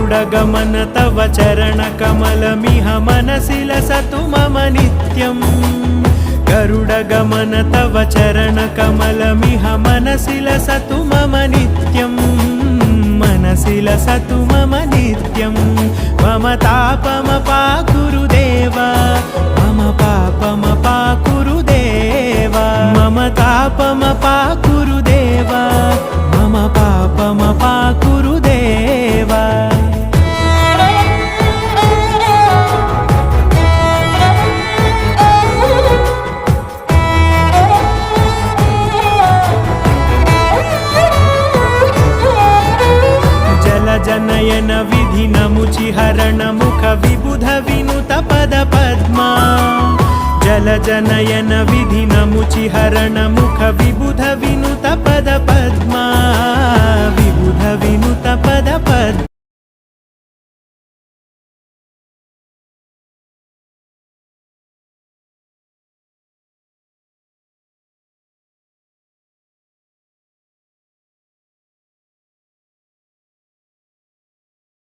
गरुडगमन तव चरणकमलमिह मनसि लसतु मम नित्यम् गरुडगमन तव चरणकमलमिह मनसि लसतु मम नित्यम् मनसि लसतु मम नित्यम् मम तापमपाकुरु देव मम पापमपाकुरु देव मम तापमपाकुरु देव मम पापमपाकुरु देव जनयन विधिनमुचिहरण मुख विबुध विनुत पद पद्मा जल जनयन विधिनमुचिहरण मुख विबुध विनुत पद पद्मा विबुध विनुत पद पद्मा